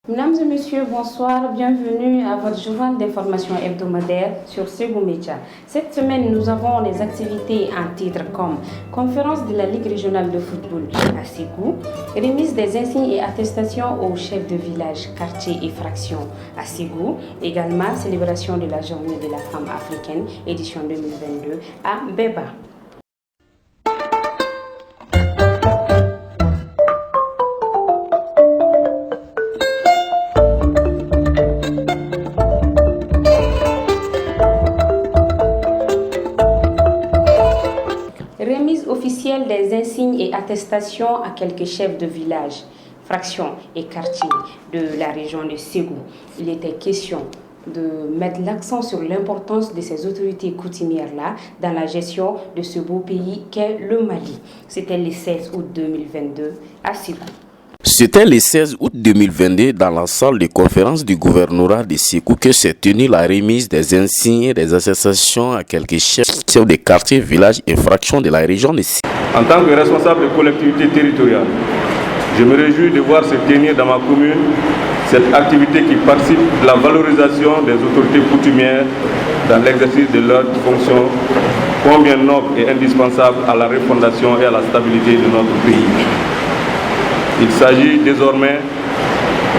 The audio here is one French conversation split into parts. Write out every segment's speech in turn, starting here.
Mesdames et messieurs, bonsoir, bienvenue à votre journal d'information hebdomadaire sur Ségou Média. Cette semaine, nous avons les activités en titre comme conférence de la Ligue régionale de football à Ségou, remise des insignes et attestations aux chefs de village, quartier et fraction à Ségou, également célébration de la journée de la femme africaine, édition 2022 à Beba. Remise officielle des insignes et attestations à quelques chefs de village, fractions et quartiers de la région de Ségou. Il était question de mettre l'accent sur l'importance de ces autorités coutumières-là dans la gestion de ce beau pays qu'est le Mali. C'était le 16 août 2022 à Ségou. C'était le 16 août 2022 dans la salle de conférence du gouvernorat de Ségou que s'est tenue la remise des insignes et des attestations à quelques chefs de quartiers, villages et fractions de la région de Ségou. En tant que responsable de collectivité territoriale, je me réjouis de voir se tenir dans ma commune cette activité qui participe de la valorisation des autorités coutumières dans l'exercice de leurs fonctions, combien noble et indispensable à la refondation et à la stabilité de notre pays. Il s'agit désormais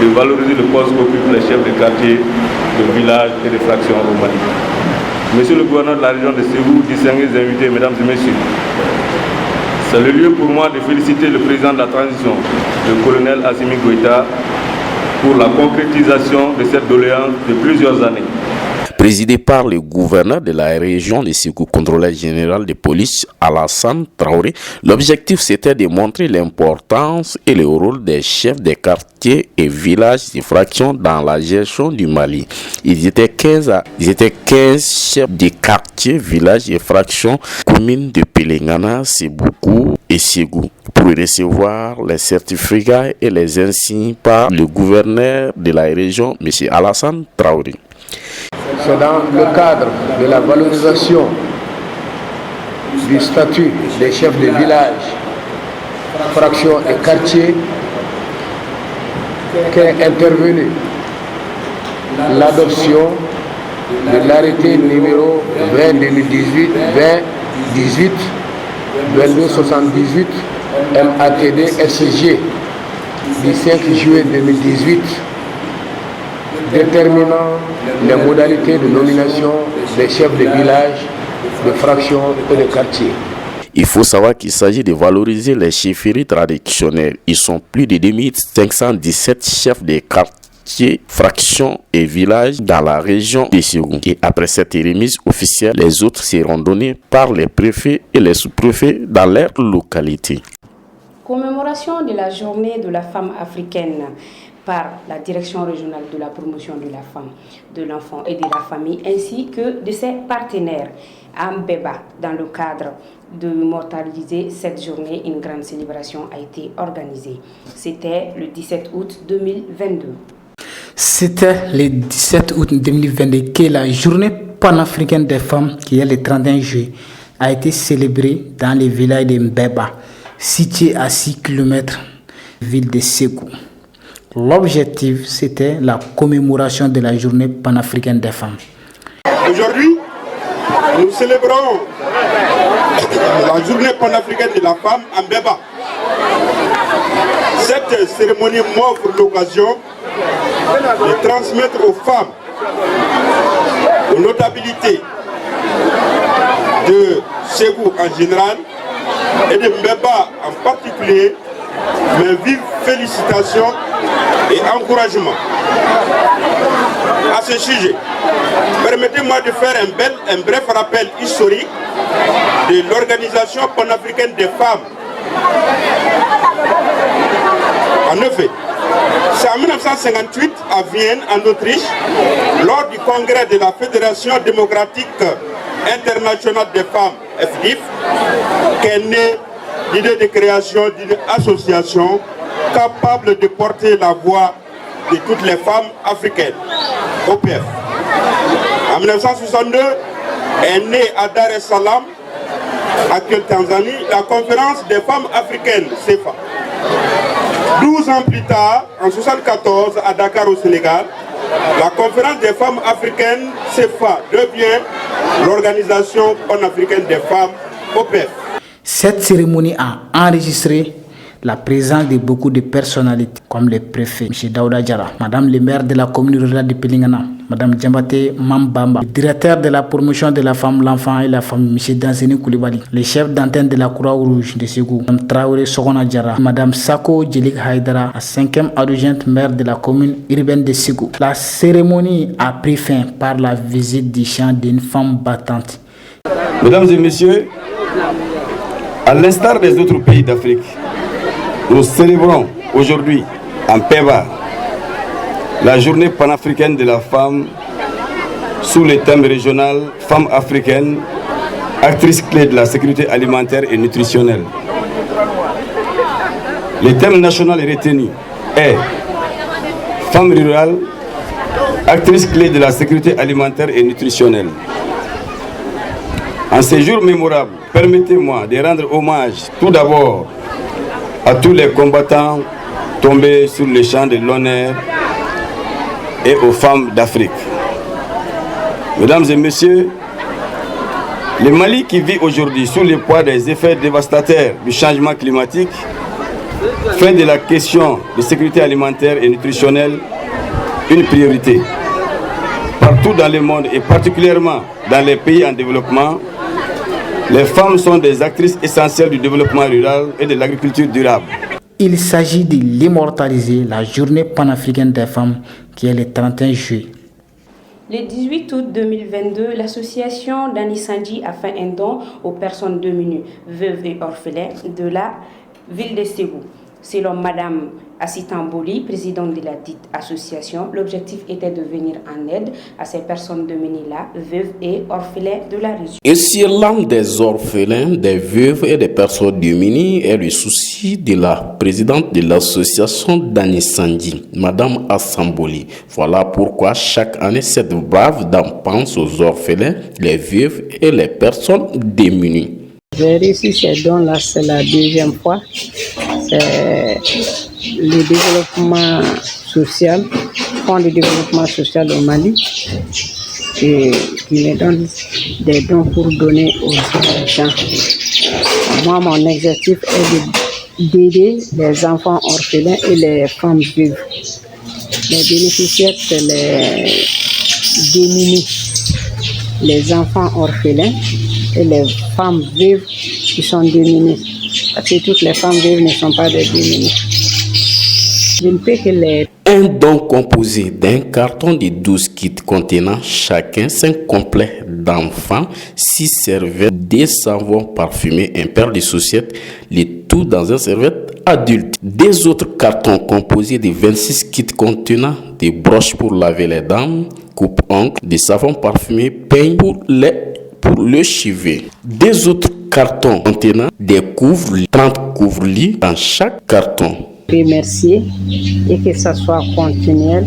de valoriser le poste qu'occupent les chefs de quartier, de village et de fractions au Mali. Monsieur le gouverneur de la région de Ségou, distingués invités, mesdames et messieurs, c'est le lieu pour moi de féliciter le président de la transition, le colonel Assimi Goïta, pour la concrétisation de cette doléance de plusieurs années. Présidé par le gouverneur de la région de Ségou, contrôleur général de police Alassane Traoré, l'objectif c'était de montrer l'importance et le rôle des chefs des quartiers et villages et fractions dans la gestion du Mali. Ils étaient 15 chefs de quartiers, villages et fractions, communes de Pelengana, Seboukou et Ségou, pour recevoir les certificats et les insignes par le gouverneur de la région, M. Alassane Traoré. C'est dans le cadre de la valorisation du statut des chefs de village, fractions et quartiers qu'est intervenue l'adoption de l'arrêté numéro 2018-2278 MATD SG du 5 juillet 2018 déterminant les modalités de nomination des chefs de village, de fractions et de quartiers. Il faut savoir qu'il s'agit de valoriser les chefferies traditionnelles. Ils sont plus de 2517 chefs de quartiers, fractions et villages dans la région de Ségou. Et après cette remise officielle, les autres seront donnés par les préfets et les sous-préfets dans leur localité. Commémoration de la journée de la femme africaine par la direction régionale de la promotion de la femme, de l'enfant et de la famille, ainsi que de ses partenaires à Mbeba. Dans le cadre de mortaliser cette journée, une grande célébration a été organisée. C'était le 17 août 2022. C'était le 17 août 2022 que la journée panafricaine des femmes, qui est le 31 juillet, a été célébrée dans le village de Mbeba, situé à 6 km de la ville de Ségou. L'objectif, c'était la commémoration de la journée panafricaine des femmes. Aujourd'hui, nous célébrons la journée panafricaine de la femme en Mbeba. Cette cérémonie m'offre l'occasion de transmettre aux femmes, aux notabilités de Ségou en général et de Mbeba en particulier, mes vives félicitations et encouragements. À ce sujet, permettez-moi de faire un bref rappel historique de l'Organisation panafricaine des femmes. En effet, c'est en 1958 à Vienne, en Autriche, lors du congrès de la Fédération démocratique internationale des femmes, FDIF, qu'est née l'idée de création d'une association capable de porter la voix de toutes les femmes africaines, OPF. En 1962, est née à Dar es Salaam, actuelle Tanzanie, la conférence des femmes africaines, CEFA. 12 ans plus tard, en 1974, à Dakar au Sénégal, la conférence des femmes africaines, CEFA, devient l'organisation panafricaine des femmes, OPEF. Cette cérémonie a enregistré la présence de beaucoup de personnalités comme le préfet M. Daouda Diarra, Madame le maire de la commune rurale de Pelingana, Madame Djambate Mambamba, le directeur de la promotion de la femme, l'enfant et la famille, M. Danzeni Koulibaly, le chef d'antenne de la Croix-Rouge de Ségou, Mme Traoré Sogona Diarra, Madame Sako Djelik Haïdara, la 5e adjointe maire de la commune urbaine de Ségou. La cérémonie a pris fin par la visite du chant d'une femme battante. Mesdames et messieurs, à l'instar des autres pays d'Afrique, nous célébrons aujourd'hui en Péba la journée panafricaine de la femme sous le thème régional Femmes africaines, actrices clés de la sécurité alimentaire et nutritionnelle. Le thème national retenu est Femmes rurales, actrices clés de la sécurité alimentaire et nutritionnelle. En ces jours mémorables, permettez-moi de rendre hommage tout d'abord à tous les combattants tombés sur le champ de l'honneur et aux femmes d'Afrique. Mesdames et messieurs, le Mali qui vit aujourd'hui sous le poids des effets dévastateurs du changement climatique fait de la question de sécurité alimentaire et nutritionnelle une priorité. Partout dans le monde et particulièrement dans les pays en développement, les femmes sont des actrices essentielles du développement rural et de l'agriculture durable. Il s'agit de l'immortaliser la journée panafricaine des femmes qui est le 31 juillet. Le 18 août 2022, l'association Dani Sandji a fait un don aux personnes démunies, veuves et orphelins de la ville de Ségou. Selon Madame Assitamboli, présidente de la dite association, l'objectif était de venir en aide à ces personnes démunies-là, veuves et orphelins de la région. Et si l'âme des orphelins, des veuves et des personnes démunies est le souci de la présidente de l'association Dani Sandji, Madame Assamboli. Voilà pourquoi chaque année, cette brave dame pense aux orphelins, les veuves et les personnes démunies. J'ai réussi ces dons-là, c'est la deuxième fois. C'est le développement social, Fonds de développement social au Mali, qui me donne des dons pour donner aux gens. Moi, mon objectif est d'aider les enfants orphelins et les femmes veuves. Les bénéficiaires, c'est les démunis, les enfants orphelins et les femmes veuves qui sont démunies. Parce que toutes les femmes veuves ne sont pas des démunies. Je ne peux que les... Un don composé d'un carton de 12 kits contenant chacun 5 complets d'enfants, 6 serviettes, des savons parfumés, un paire de chaussettes, le tout dans un serviette adulte. Des autres cartons composés de 26 kits contenant des broches pour laver les dents, coupe-ongles, des savons parfumés, peigne pour le cheveu. Des autres cartons contenant des couvre-lits, 30 couvre-lits dans chaque carton. Remercier et que ça soit continuel,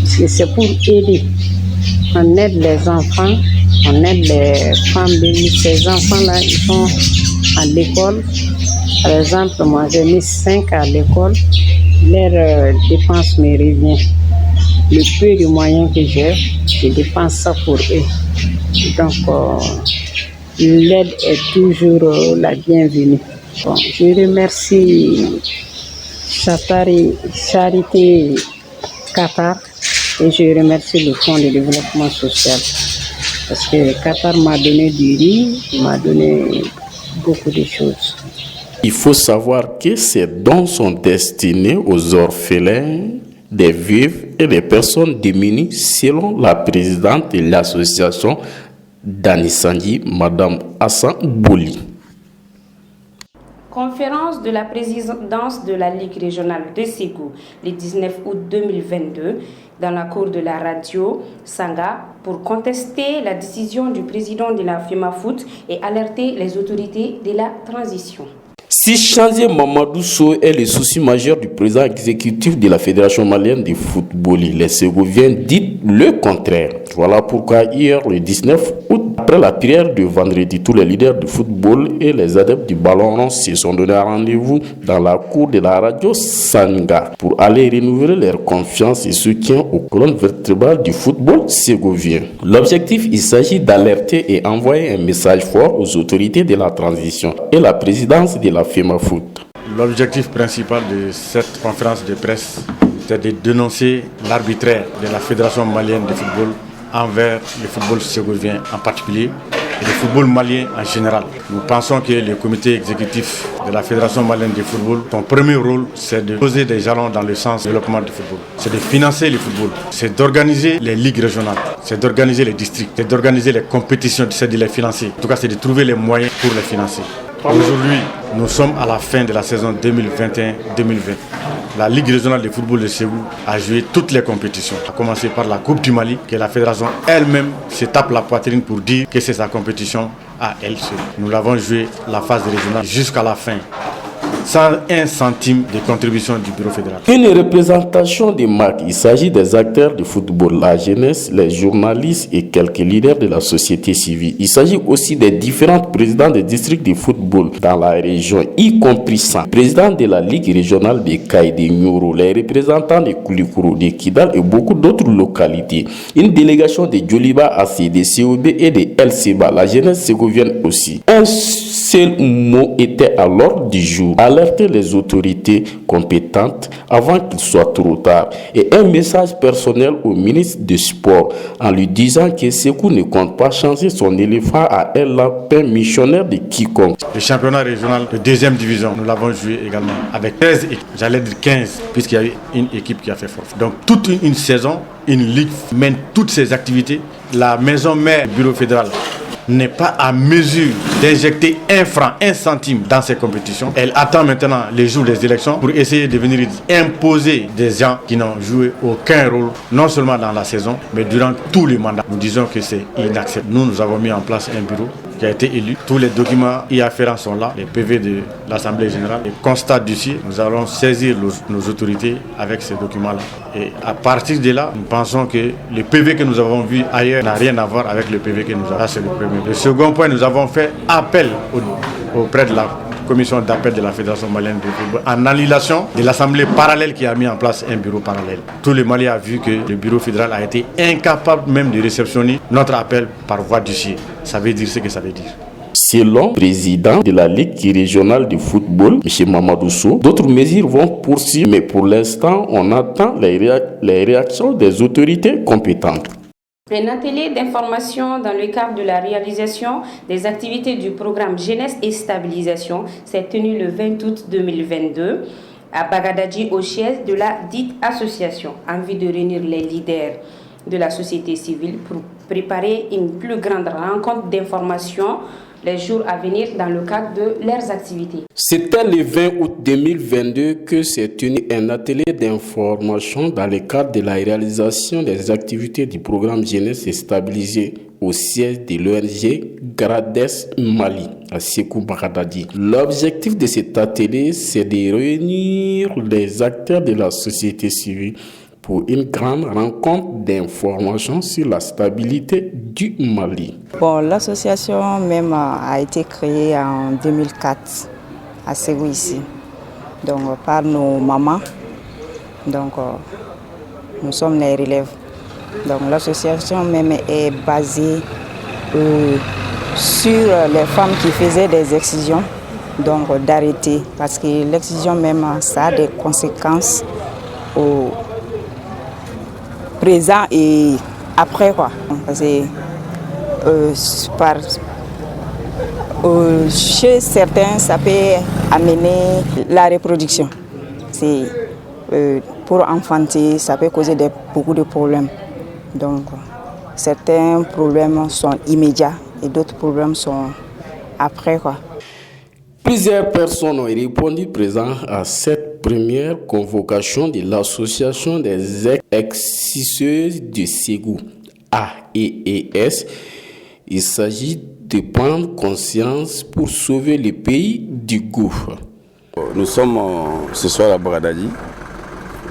parce que c'est pour aider. On aide les enfants, on aide les femmes. Ces enfants-là, ils sont à l'école. Par exemple, moi j'ai mis 5 à l'école. Leur dépense me revient. Le peu de moyens que j'ai, je dépense ça pour eux. Donc, l'aide est toujours la bienvenue. Bon, je remercie Charité Qatar et je remercie le Fonds de développement social parce que Qatar m'a donné du riz, m'a donné beaucoup de choses. Il faut savoir que ces dons sont destinés aux orphelins, des veuves et des personnes démunies selon la présidente de l'association Dani Sandji, Madame Assamboli. Conférence de la présidence de la Ligue régionale de Ségou le 19 août 2022 dans la cour de la radio Sanga pour contester la décision du président de la FEMAFOOT et alerter les autorités de la transition. Si changer Mamadou Sow est le souci majeur du président exécutif de la Fédération malienne de football, les Ségoviens disent le contraire. Voilà pourquoi hier, le 19 août, après la prière de vendredi, tous les leaders du football et les adeptes du ballon rond se sont donné rendez-vous dans la cour de la radio Sanga pour aller renouveler leur confiance et soutien aux colonnes vertébrales du football ségovien. L'objectif, il s'agit d'alerter et envoyer un message fort aux autorités de la transition et la présidence de la FEMAFOOT. L'objectif principal de cette conférence de presse, c'est de dénoncer l'arbitraire de la Fédération malienne de football envers le football ségovien en particulier et le football malien en général. Nous pensons que le comité exécutif de la Fédération malienne de football, son premier rôle, c'est de poser des jalons dans le sens du développement du football. C'est de financer le football, c'est d'organiser les ligues régionales, c'est d'organiser les districts, c'est d'organiser les compétitions, c'est de les financer. En tout cas, c'est de trouver les moyens pour les financer. Aujourd'hui, nous sommes à la fin de la saison 2021-2020. La Ligue régionale de football de Ségou a joué toutes les compétitions, à commencer par la Coupe du Mali, que la fédération elle-même se tape la poitrine pour dire que c'est sa compétition à elle seule. Nous l'avons joué la phase régionale jusqu'à la fin, sans un centime de contribution du bureau fédéral. Une représentation des marques, il s'agit des acteurs du football, la jeunesse, les journalistes et quelques leaders de la société civile. Il s'agit aussi des différents présidents des districts de football dans la région, y compris le président de la Ligue régionale de Kaï, de Nyoro, les représentants de Koulikoro, de Kidal et beaucoup d'autres localités. Une délégation de Djoliba AC, de COB et de LCBA, la jeunesse ségovienne aussi. Un seul mot était à l'ordre du jour: alerter les autorités compétentes avant qu'il soit trop tard, et un message personnel au ministre du Sport en lui disant que Ségou ne compte pas changer son éléphant à un lapin missionnaire de quiconque. Le championnat régional de deuxième division, nous l'avons joué également avec 13 équipes, j'allais dire 15, puisqu'il y a eu une équipe qui a fait forfait. Donc toute une saison, une ligue mène toutes ses activités. La maison mère du bureau fédéral n'est pas à mesure d'injecter un franc, un centime dans ces compétitions. Elle attend maintenant les jours des élections pour essayer de venir imposer des gens qui n'ont joué aucun rôle, non seulement dans la saison, mais durant tous les mandats. Nous disons que c'est inacceptable. Nous avons mis en place un bureau qui a été élu. Tous les documents y afférents sont là, les PV de l'Assemblée générale. Les constats d'ici, nous allons saisir nos autorités avec ces documents-là. Et à partir de là, nous pensons que le PV que nous avons vu ailleurs n'a rien à voir avec le PV que nous avons. Là, c'est le premier. Le second point, nous avons fait appel auprès de la commission d'appel de la Fédération malienne de football en annulation de l'Assemblée parallèle qui a mis en place un bureau parallèle. Tout le Mali a vu que le bureau fédéral a été incapable même de réceptionner notre appel par voie d'huissier. Ça veut dire ce que ça veut dire. Selon le président de la Ligue régionale de football, M. Mamadou Sow, d'autres mesures vont poursuivre, mais pour l'instant, on attend les réactions des autorités compétentes. Un atelier d'information dans le cadre de la réalisation des activités du programme Jeunesse et Stabilisation s'est tenu le 20 août 2022 à Bagadadji au siège de la dite association en vue de réunir les leaders de la société civile pour préparer une plus grande rencontre d'information les jours à venir dans le cadre de leurs activités. C'était le 20 août 2022 que s'est tenu un atelier d'information dans le cadre de la réalisation des activités du programme Jeunesse et Stabilisé au siège de l'ONG Grades Mali à Sékou Bagadadji. L'objectif de cet atelier, c'est de réunir les acteurs de la société civile pour une grande rencontre d'information sur la stabilité du Mali. Bon, l'association même a été créée en 2004 à Ségou ici, donc par nos mamans. Donc nous sommes les relèves. Donc l'association même est basée sur les femmes qui faisaient des excisions, donc d'arrêter, parce que l'excision même ça a des conséquences au présent et après quoi. Parce que chez certains ça peut amener la reproduction. C'est pour enfanter, ça peut causer beaucoup de problèmes. Donc certains problèmes sont immédiats et d'autres problèmes sont après quoi. Plusieurs personnes ont répondu présent à cette première convocation de l'association des exciseuses de Ségou, AES. Il s'agit de prendre conscience pour sauver le pays du gouffre. Nous sommes ce soir à Bagadadi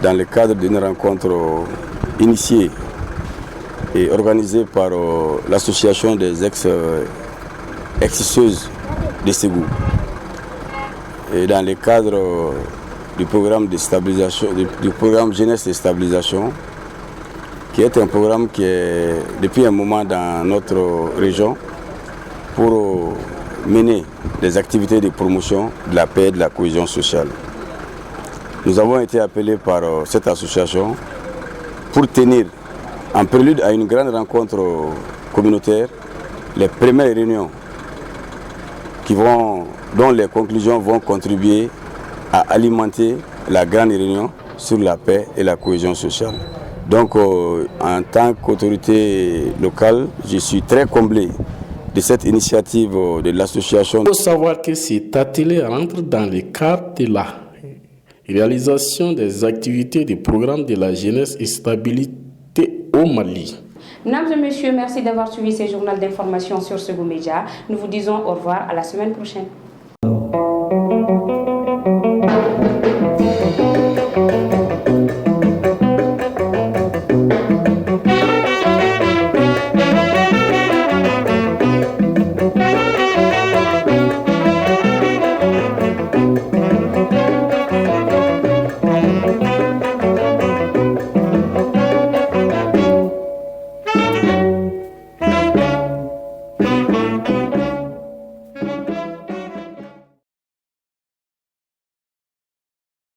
dans le cadre d'une rencontre initiée et organisée par l'association des ex-exisseuses de Ségou. Et dans le cadre du programme de stabilisation, du programme Jeunesse et Stabilisation, qui est un programme qui est depuis un moment dans notre région pour mener des activités de promotion de la paix et de la cohésion sociale. Nous avons été appelés par cette association pour tenir, en prélude à une grande rencontre communautaire, les premières réunions dont les conclusions vont contribuer à alimenter la grande réunion sur la paix et la cohésion sociale. Donc, en tant qu'autorité locale, je suis très comblé de cette initiative de l'association. Il faut savoir que cet atelier rentre dans le cadre de la réalisation des activités du programme de la jeunesse et stabilité au Mali. Mesdames et messieurs, merci d'avoir suivi ce journal d'information sur Ségou Média. Nous vous disons au revoir à la semaine prochaine.